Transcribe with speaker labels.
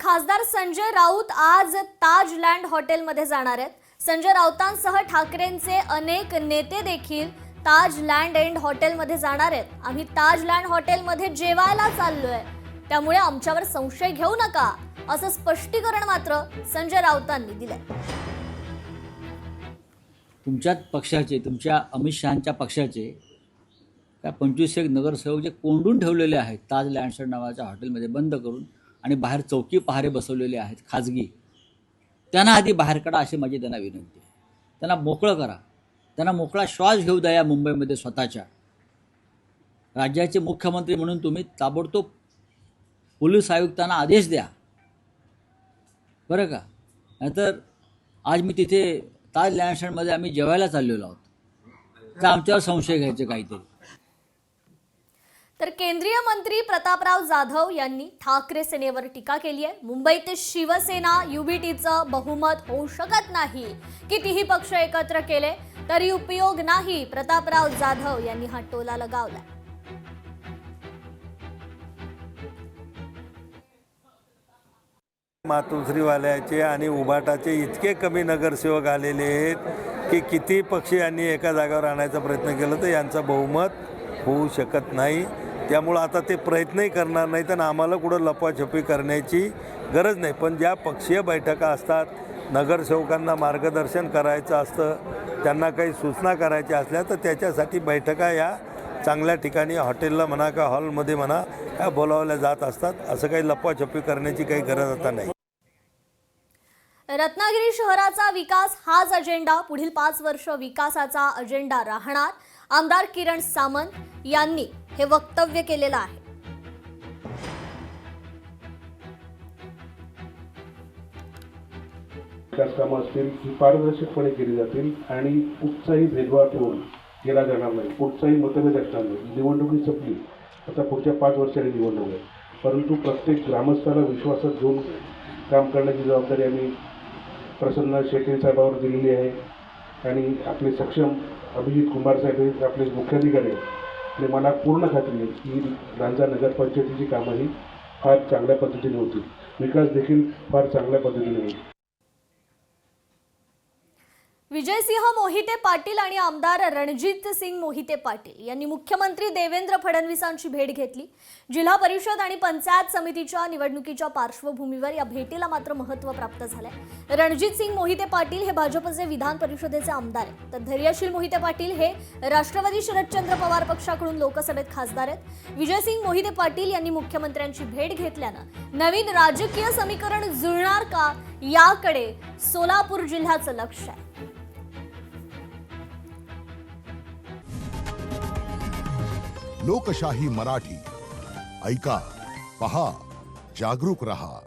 Speaker 1: खासदार संजय राऊत आज ताजलँड हॉटेलमध्ये जाणार आहेत. संजय राऊतांसह ठाकरेंचे अनेक नेते देखील ताजलँड एंड हॉटेलमध्ये जाणार आहेत. आम्ही ताजलँड हॉटेलमध्ये जेवायला चाललोय, त्यामुळे आमच्यावर संशय घेऊ नका, असं स्पष्टीकरण मात्र संजय राऊतांनी दिलंय.
Speaker 2: तुमच्याच पक्षाचे, तुमच्या अमित शहांच्या पक्षाचे काय 25 नगरसेवक जे कोंडून ठेवलेले आहेत ताज लँडसर नावाच्या हॉटेलमध्ये बंद करून आणि बाहेर चौकी पहारे बसवलेले आहेत खाजगी, त्यांना आधी बाहेर काढा अशी माझी त्यांना विनंती आहे. त्यांना मोकळं करा, त्यांना मोकळा श्वास घेऊ द्या. या मुंबईमध्ये स्वतःच्या राज्याचे मुख्यमंत्री म्हणून तुम्ही ताबडतोब पोलीस आयुक्तांना आदेश द्या, बरं का. नाहीतर आज मी तिथे ताज लँडसरमध्ये आम्ही जेवायला चाललेलो आहोत, तर आमच्यावर संशय घ्यायचे काहीतरी.
Speaker 1: तर केंद्रीय मंत्री प्रतापराव जाधव यांनी ठाकरे सेनेवर टीका केली आहे. मुंबईत शिवसेना युबीटीचं बहुमत होऊ शकत नाही. कितीही पक्ष एकत्र केले तरी उपयोग नाही, प्रतापराव जाधव यांनी हा टोला लगावला.
Speaker 3: मातोश्रीवाल्याचे आणि उबाटाचे इतके कमी नगरसेवक आलेले आहेत की किती पक्ष यांनी एका जागावर आणायचा प्रयत्न केला तर यांचं बहुमत होऊ शकत नाही. त्यामुळं आता ते प्रयत्नही करणार नाही, तर आम्हाला कुठं लपवाछपी करण्याची गरज नाही. पण ज्या पक्षीय बैठका असतात, नगरसेवकांना मार्गदर्शन करायचं असतं, त्यांना काही सूचना करायच्या असल्या तर त्याच्यासाठी बैठका या चांगल्या ठिकाणी हॉटेलला म्हणा का हॉलमध्ये म्हणा ह्या बोलावल्या जात असतात. असं काही लपवाछपी करण्याची काही गरज आता नाही.
Speaker 1: रत्नागिरी शहराचा विकास हाच अजेंडा पुढील 5 वर्ष विकासाचा अजेंडा राहणार. आमदार किरण सामंत यांनी हे वक्तव्य केलेलं आहे.
Speaker 4: विकास कामं असतील ही पारदर्शकपणे केली जातील आणि कुठचाही भेदभाव ठेवून केला जाणार नाही. कुठचाही मतभेद असणार नाही. निवडणुकी संपली, आता पुढच्या 5 वर्षांनी निवडणूक आहे, परंतु प्रत्येक ग्रामस्थाला विश्वासात घेऊन काम करण्याची जबाबदारी आम्ही प्रसन्न शेट्टी साहेबांवर दिलेली आहे. आणि आपले सक्षम अभिजित कुमार साहेब हे आपले मुख्याधिकारी आहेत आणि मला पूर्ण खात्री आहे की लांजा नगरपंचायतीची कामंही फार चांगल्या पद्धतीने होतील. विकास देखील फार चांगल्या पद्धतीने होईल.
Speaker 1: विजयसिंह मोहिते पाटील आणि आमदार रणजित सिंग मोहिते पाटील यांनी मुख्यमंत्री देवेंद्र फडणवीसांची भेट घेतली. जिल्हा परिषद आणि पंचायत समितीच्या निवडणुकीच्या पार्श्वभूमीवर या भेटीला मात्र महत्त्व प्राप्त झालंय. रणजित सिंग मोहिते पाटील हे भाजपचे विधान परिषदेचे आमदार आहेत, तर धैर्यशील मोहिते पाटील हे राष्ट्रवादी शरदचंद्र पवार पक्षाकडून लोकसभेत खासदार आहेत. विजयसिंग मोहिते पाटील यांनी मुख्यमंत्र्यांची भेट घेतल्यानं नवीन राजकीय समीकरण जुळणार का, याकडे सोलापूर जिल्ह्याचं लक्ष आहे.
Speaker 5: लोकशाही मराठी ऐका, पहा, जागरूक रहा.